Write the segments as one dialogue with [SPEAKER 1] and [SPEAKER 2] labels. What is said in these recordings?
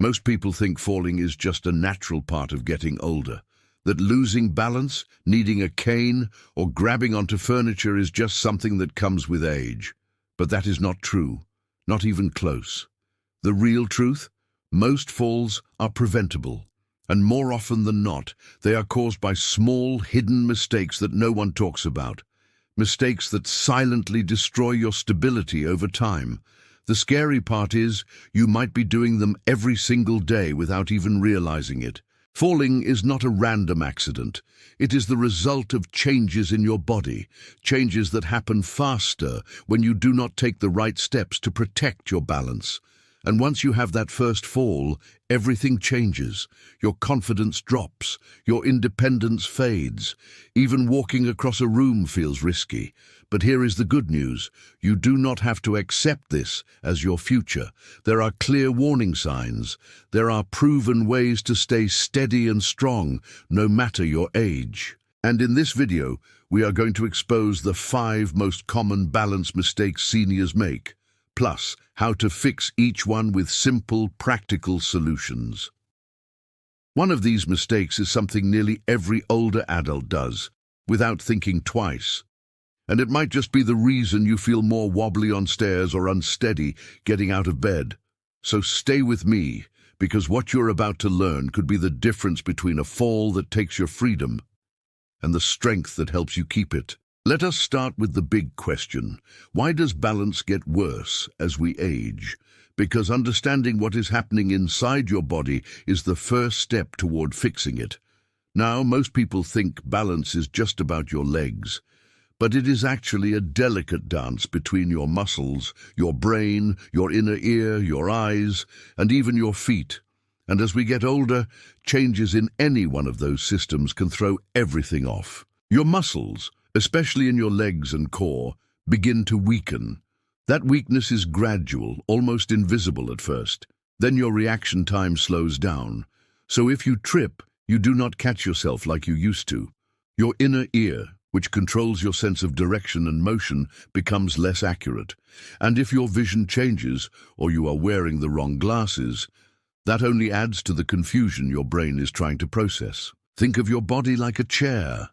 [SPEAKER 1] Most people think falling is just a natural part of getting older, that losing balance, needing a cane, or grabbing onto furniture is just something that comes with age. But that is not true, not even close. The real truth? Most falls are preventable, and more often than not, they are caused by small, hidden mistakes that no one talks about. Mistakes that silently destroy your stability over time. The scary part is, you might be doing them every single day without even realizing it. Falling is not a random accident. It is the result of changes in your body, changes that happen faster when you do not take the right steps to protect your balance. And once you have that first fall, everything changes. Your confidence drops, your independence fades. Even walking across a room feels risky. But here is the good news. You do not have to accept this as your future. There are clear warning signs. There are proven ways to stay steady and strong, no matter your age. And in this video, we are going to expose the 5 most common balance mistakes seniors make, plus how to fix each one with simple, practical solutions. One of these mistakes is something nearly every older adult does, without thinking twice. And it might just be the reason you feel more wobbly on stairs or unsteady getting out of bed. So stay with me, because what you're about to learn could be the difference between a fall that takes your freedom and the strength that helps you keep it. Let us start with the big question. Why does balance get worse as we age? Because understanding what is happening inside your body is the first step toward fixing it. Now, most people think balance is just about your legs, but it is actually a delicate dance between your muscles, your brain, your inner ear, your eyes, and even your feet. And as we get older, changes in any one of those systems can throw everything off. Your muscles, especially in your legs and core, begin to weaken. That weakness is gradual, almost invisible at first. Then your reaction time slows down. So if you trip, you do not catch yourself like you used to. Your inner ear, which controls your sense of direction and motion, becomes less accurate. And if your vision changes, or you are wearing the wrong glasses, that only adds to the confusion your brain is trying to process. Think of your body like a chair.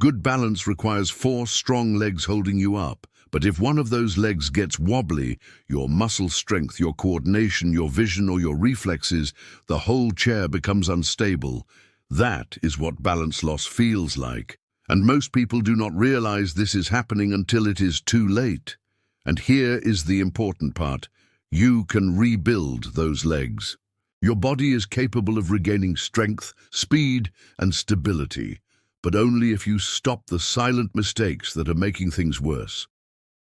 [SPEAKER 1] Good balance requires 4 strong legs holding you up. But if one of those legs gets wobbly, your muscle strength, your coordination, your vision, or your reflexes, the whole chair becomes unstable. That is what balance loss feels like. And most people do not realize this is happening until it is too late. And here is the important part. You can rebuild those legs. Your body is capable of regaining strength, speed, and stability, but only if you stop the silent mistakes that are making things worse.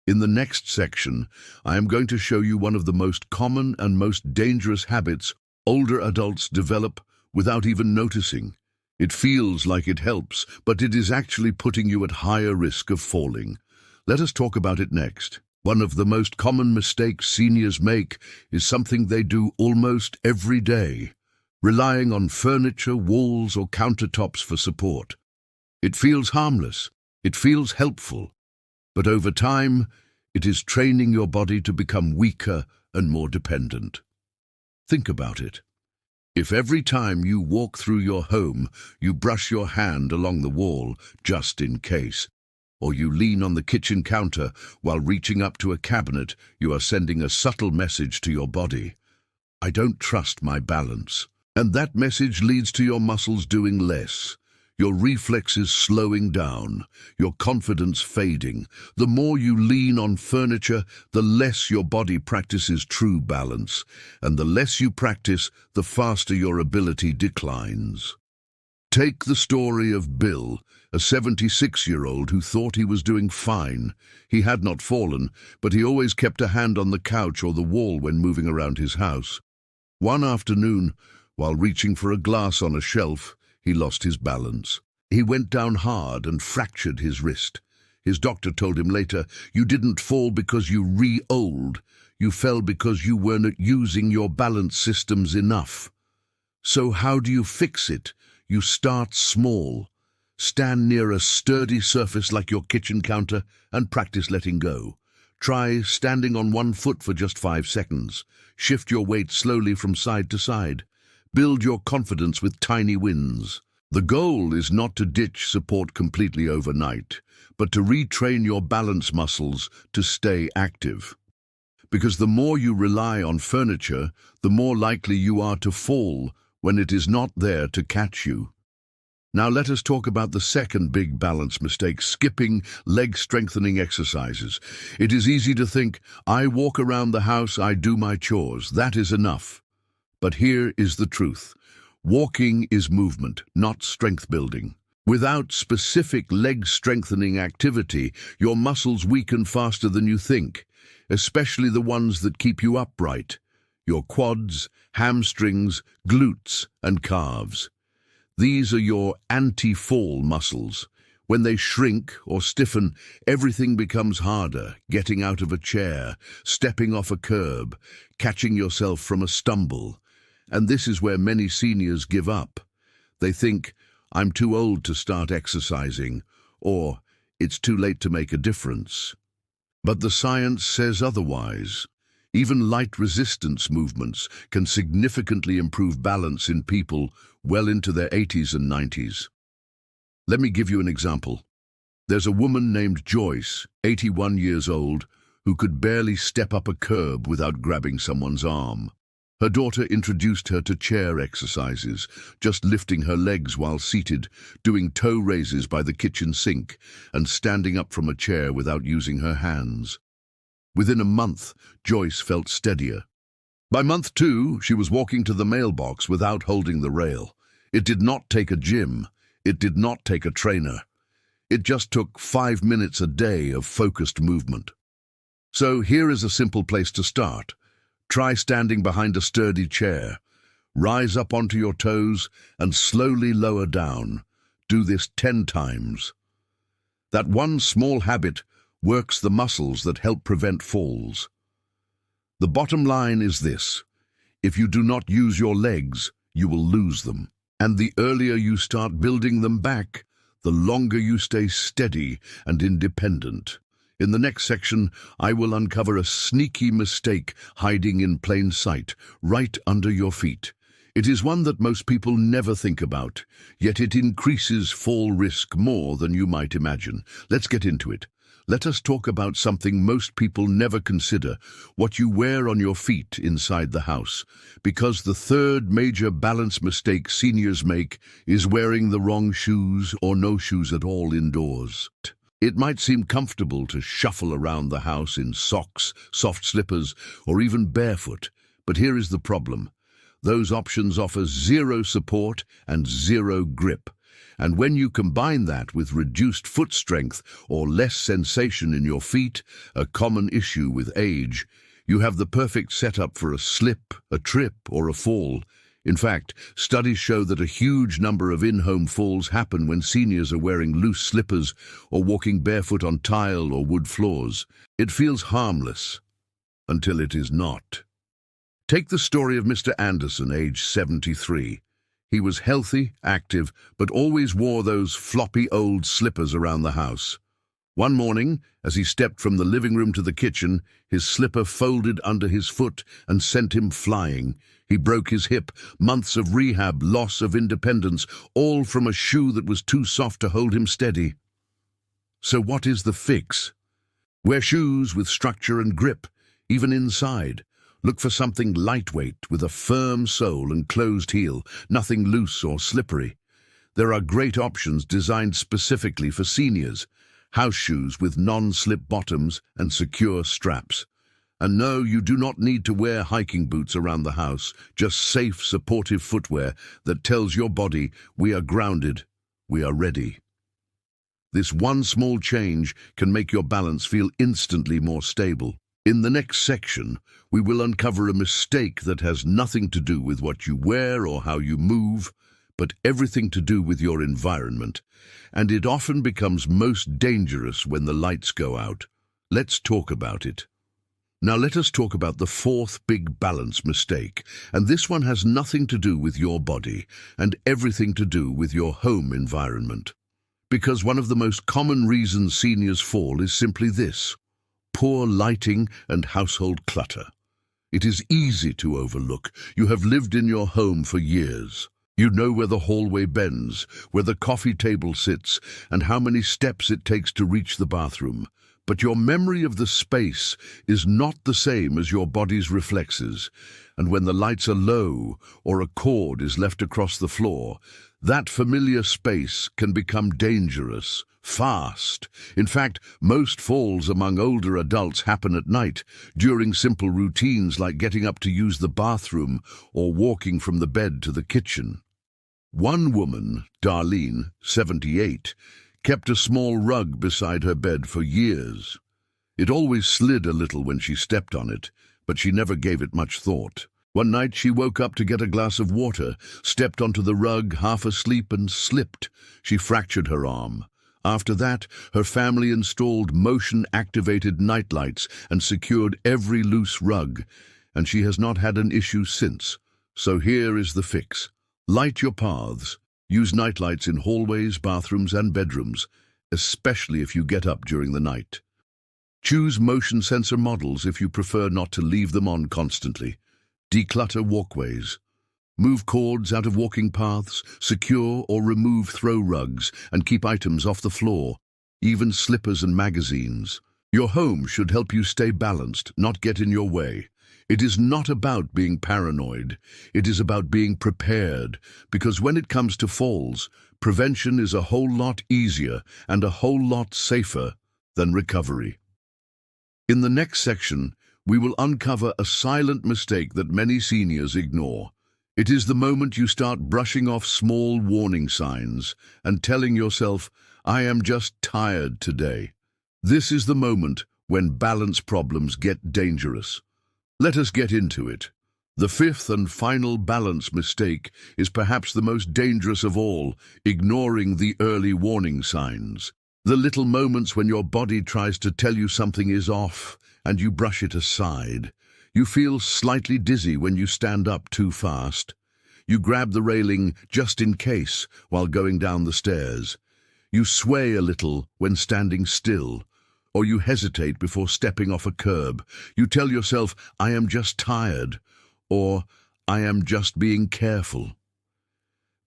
[SPEAKER 1] In the next section, I am going to show you one of the most common and most dangerous habits older adults develop without even noticing. It feels like it helps, but it is actually putting you at higher risk of falling. Let us talk about it next. One of the most common mistakes seniors make is something they do almost every day, relying on furniture, walls, or countertops for support. It feels harmless, it feels helpful, but over time, it is training your body to become weaker and more dependent. Think about it. If every time you walk through your home, you brush your hand along the wall just in case, or you lean on the kitchen counter while reaching up to a cabinet, you are sending a subtle message to your body. I don't trust my balance. And that message leads to your muscles doing less, your reflexes slowing down, your confidence fading. The more you lean on furniture, the less your body practices true balance. And the less you practice, the faster your ability declines. Take the story of Bill, a 76-year-old who thought he was doing fine. He had not fallen, but he always kept a hand on the couch or the wall when moving around his house. One afternoon, while reaching for a glass on a shelf, he lost his balance. He went down hard and fractured his wrist. His doctor told him later, "You didn't fall because you re-old. You fell because you weren't using your balance systems enough." So how do you fix it? You start small. Stand near a sturdy surface like your kitchen counter and practice letting go. Try standing on one foot for just 5 seconds. Shift your weight slowly from side to side. Build your confidence with tiny wins. The goal is not to ditch support completely overnight, but to retrain your balance muscles to stay active. Because the more you rely on furniture, the more likely you are to fall when it is not there to catch you. Now let us talk about the second big balance mistake: skipping leg strengthening exercises. It is easy to think, I walk around the house, I do my chores, that is enough. But here is the truth. Walking is movement, not strength building. Without specific leg strengthening activity, your muscles weaken faster than you think, especially the ones that keep you upright: your quads, hamstrings, glutes, and calves. These are your anti-fall muscles. When they shrink or stiffen, everything becomes harder: getting out of a chair, stepping off a curb, catching yourself from a stumble. And this is where many seniors give up. They think, I'm too old to start exercising, or it's too late to make a difference. But the science says otherwise. Even light resistance movements can significantly improve balance in people well into their 80s and 90s. Let me give you an example. There's a woman named Joyce, 81 years old, who could barely step up a curb without grabbing someone's arm. Her daughter introduced her to chair exercises, just lifting her legs while seated, doing toe raises by the kitchen sink, and standing up from a chair without using her hands. Within a month, Joyce felt steadier. By month 2, she was walking to the mailbox without holding the rail. It did not take a gym. It did not take a trainer. It just took 5 minutes a day of focused movement. So here is a simple place to start. Try standing behind a sturdy chair. Rise up onto your toes and slowly lower down. Do this 10 times. That one small habit works the muscles that help prevent falls. The bottom line is this: if you do not use your legs, you will lose them. And the earlier you start building them back, the longer you stay steady and independent. In the next section, I will uncover a sneaky mistake hiding in plain sight, right under your feet. It is one that most people never think about, yet it increases fall risk more than you might imagine. Let's get into it. Let us talk about something most people never consider: what you wear on your feet inside the house. Because the third major balance mistake seniors make is wearing the wrong shoes or no shoes at all indoors. It might seem comfortable to shuffle around the house in socks, soft slippers, or even barefoot, but here is the problem. Those options offer zero support and zero grip. And when you combine that with reduced foot strength or less sensation in your feet, a common issue with age, you have the perfect setup for a slip, a trip, or a fall. In fact, studies show that a huge number of in-home falls happen when seniors are wearing loose slippers or walking barefoot on tile or wood floors. It feels harmless until it is not. Take the story of Mr. Anderson, age 73. He was healthy, active, but always wore those floppy old slippers around the house. One morning, as he stepped from the living room to the kitchen, his slipper folded under his foot and sent him flying. He broke his hip, months of rehab, loss of independence, all from a shoe that was too soft to hold him steady. So what is the fix? Wear shoes with structure and grip, even inside. Look for something lightweight with a firm sole and closed heel, nothing loose or slippery. There are great options designed specifically for seniors: house shoes with non-slip bottoms and secure straps. And no, you do not need to wear hiking boots around the house, just safe, supportive footwear that tells your body, we are grounded, we are ready. This one small change can make your balance feel instantly more stable. In the next section, we will uncover a mistake that has nothing to do with what you wear or how you move, but everything to do with your environment, and it often becomes most dangerous when the lights go out. Let's talk about it. Now let us talk about the fourth big balance mistake, and this one has nothing to do with your body and everything to do with your home environment. Because one of the most common reasons seniors fall is simply this: poor lighting and household clutter. It is easy to overlook. You have lived in your home for years. You know where the hallway bends, where the coffee table sits, and how many steps it takes to reach the bathroom. But your memory of the space is not the same as your body's reflexes. And when the lights are low or a cord is left across the floor, that familiar space can become dangerous, fast. In fact, most falls among older adults happen at night, during simple routines like getting up to use the bathroom or walking from the bed to the kitchen. One woman, Darlene, 78, kept a small rug beside her bed for years. It always slid a little when she stepped on it, but she never gave it much thought. One night she woke up to get a glass of water, stepped onto the rug half asleep and slipped. She fractured her arm. After that, her family installed motion-activated nightlights and secured every loose rug, and she has not had an issue since. So here is the fix. Light your paths. Use nightlights in hallways, bathrooms, and bedrooms, especially if you get up during the night. Choose motion sensor models if you prefer not to leave them on constantly. Declutter walkways. Move cords out of walking paths, secure or remove throw rugs, and keep items off the floor, even slippers and magazines. Your home should help you stay balanced, not get in your way. It is not about being paranoid. It is about being prepared, because when it comes to falls, prevention is a whole lot easier and a whole lot safer than recovery. In the next section, we will uncover a silent mistake that many seniors ignore. It is the moment you start brushing off small warning signs and telling yourself, "I am just tired today." This is the moment when balance problems get dangerous. Let us get into it. The fifth and final balance mistake is perhaps the most dangerous of all, ignoring the early warning signs. The little moments when your body tries to tell you something is off and you brush it aside. You feel slightly dizzy when you stand up too fast. You grab the railing just in case while going down the stairs. You sway a little when standing still, or you hesitate before stepping off a curb. You tell yourself, "I am just tired," or "I am just being careful."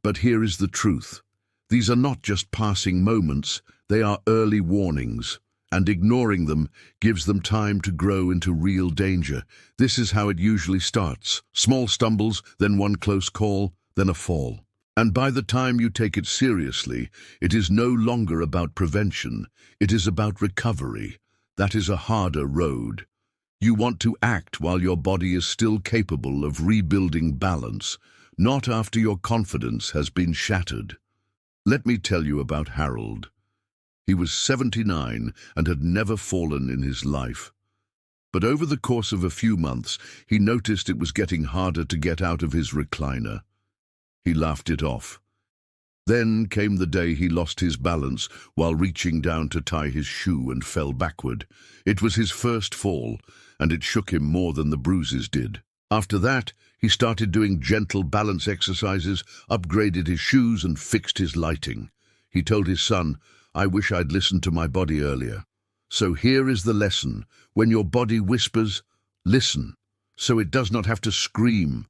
[SPEAKER 1] But here is the truth. These are not just passing moments, they are early warnings, and ignoring them gives them time to grow into real danger. This is how it usually starts. Small stumbles, then one close call, then a fall. And by the time you take it seriously, it is no longer about prevention. It is about recovery. That is a harder road. You want to act while your body is still capable of rebuilding balance, not after your confidence has been shattered. Let me tell you about Harold. He was 79 and had never fallen in his life. But over the course of a few months, he noticed it was getting harder to get out of his recliner. He laughed it off. Then came the day he lost his balance while reaching down to tie his shoe and fell backward. It was his first fall, and it shook him more than the bruises did. After that, he started doing gentle balance exercises, upgraded his shoes, and fixed his lighting. He told his son, "I wish I'd listened to my body earlier." So here is the lesson. When your body whispers, listen, so it does not have to scream.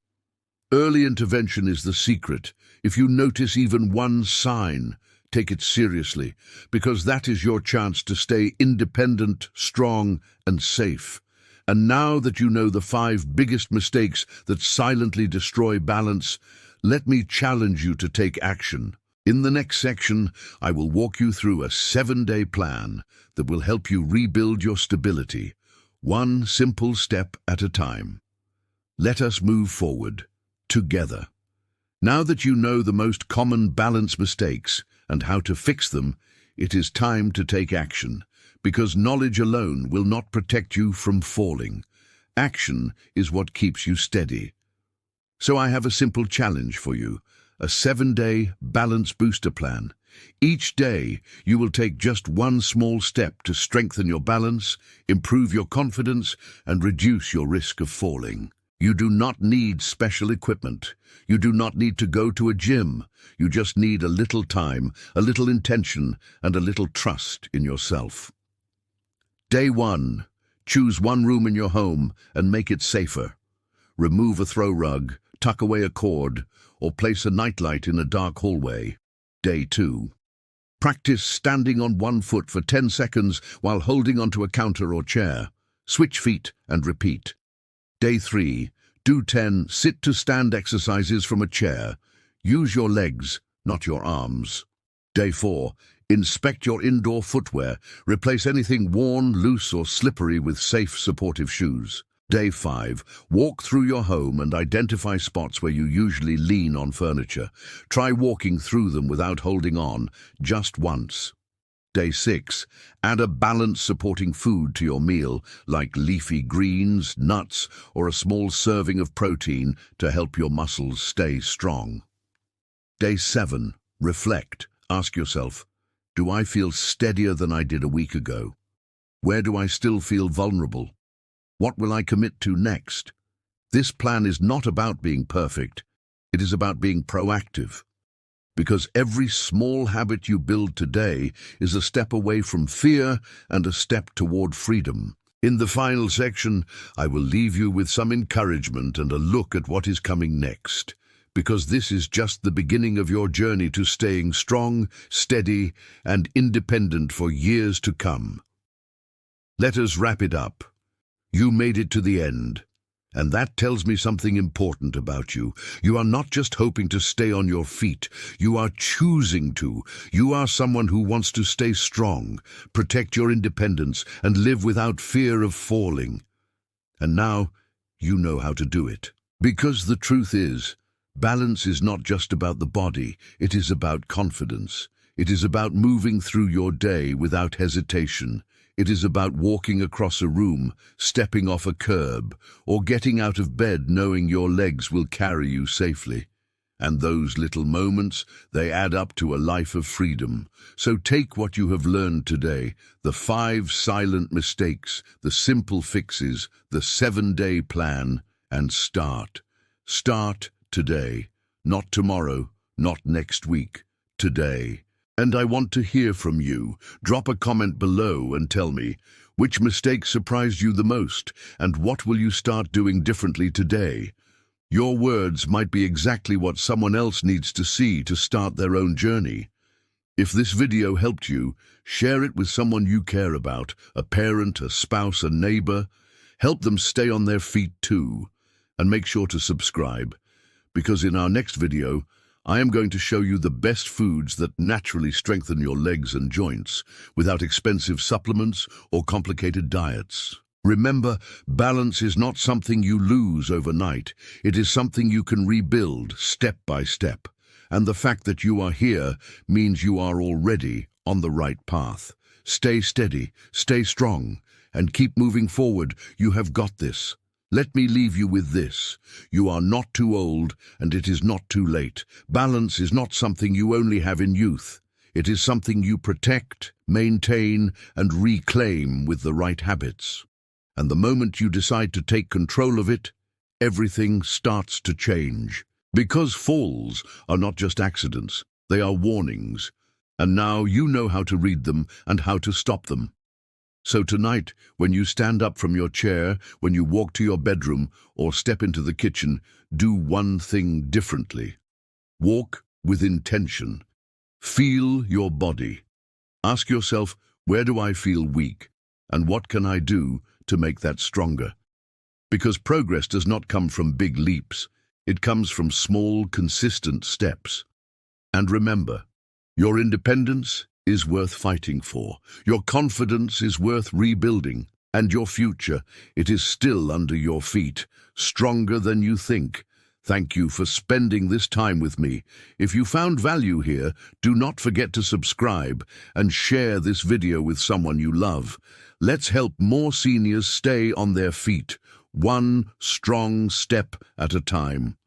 [SPEAKER 1] Early intervention is the secret. If you notice even one sign, take it seriously, because that is your chance to stay independent, strong, and safe. And now that you know the 5 biggest mistakes that silently destroy balance, let me challenge you to take action. In the next section, I will walk you through a 7-day plan that will help you rebuild your stability, one simple step at a time. Let us move forward, together. Now that you know the most common balance mistakes and how to fix them, it is time to take action, because knowledge alone will not protect you from falling. Action is what keeps you steady. So I have a simple challenge for you. A 7-day balance booster plan. Each day, you will take just one small step to strengthen your balance, improve your confidence, and reduce your risk of falling. You do not need special equipment. You do not need to go to a gym. You just need a little time, a little intention, and a little trust in yourself. Day 1. Choose one room in your home and make it safer. Remove a throw rug, tuck away a cord, or place a nightlight in a dark hallway. Day 2. Practice standing on one foot for 10 seconds while holding onto a counter or chair. Switch feet and repeat. Day 3. Do 10 sit-to-stand exercises from a chair. Use your legs, not your arms. Day 4. Inspect your indoor footwear. Replace anything worn, loose, or slippery with safe, supportive shoes. Day 5. Walk through your home and identify spots where you usually lean on furniture. Try walking through them without holding on, just once. Day 6. Add a balanced supporting food to your meal, like leafy greens, nuts, or a small serving of protein to help your muscles stay strong. Day 7. Reflect. Ask yourself, do I feel steadier than I did a week ago? Where do I still feel vulnerable? What will I commit to next? This plan is not about being perfect. It is about being proactive. Because every small habit you build today is a step away from fear and a step toward freedom. In the final section, I will leave you with some encouragement and a look at what is coming next. Because this is just the beginning of your journey to staying strong, steady, and independent for years to come. Let us wrap it up. You made it to the end, and that tells me something important about you. You are not just hoping to stay on your feet, you are choosing to. You are someone who wants to stay strong, protect your independence, and live without fear of falling. And now, you know how to do it. Because the truth is, balance is not just about the body, it is about confidence. It is about moving through your day without hesitation. It is about walking across a room, stepping off a curb, or getting out of bed knowing your legs will carry you safely. And those little moments, they add up to a life of freedom. So take what you have learned today, the 5 silent mistakes, the simple fixes, the 7-day plan, and start. Start today, not tomorrow, not next week, today. And I want to hear from you. Drop a comment below and tell me, which mistake surprised you the most, and what will you start doing differently today? Your words might be exactly what someone else needs to see to start their own journey. If this video helped you, share it with someone you care about, a parent, a spouse, a neighbor. Help them stay on their feet too. And make sure to subscribe, because in our next video, I am going to show you the best foods that naturally strengthen your legs and joints without expensive supplements or complicated diets. Remember, balance is not something you lose overnight. It is something you can rebuild step by step. And the fact that you are here means you are already on the right path. Stay steady, stay strong, and keep moving forward. You have got this. Let me leave you with this. You are not too old, and it is not too late. Balance is not something you only have in youth. It is something you protect, maintain, and reclaim with the right habits. And the moment you decide to take control of it, everything starts to change. Because falls are not just accidents, they are warnings. And now you know how to read them and how to stop them. So tonight, when you stand up from your chair, when you walk to your bedroom, or step into the kitchen, do one thing differently. Walk with intention. Feel your body. Ask yourself, where do I feel weak? And what can I do to make that stronger? Because progress does not come from big leaps. It comes from small, consistent steps. And remember, your independence is worth fighting for. Your confidence is worth rebuilding. And your future, it is still under your feet, stronger than you think. Thank you for spending this time with me. If you found value here, do not forget to subscribe and share this video with someone you love. Let's help more seniors stay on their feet, one strong step at a time.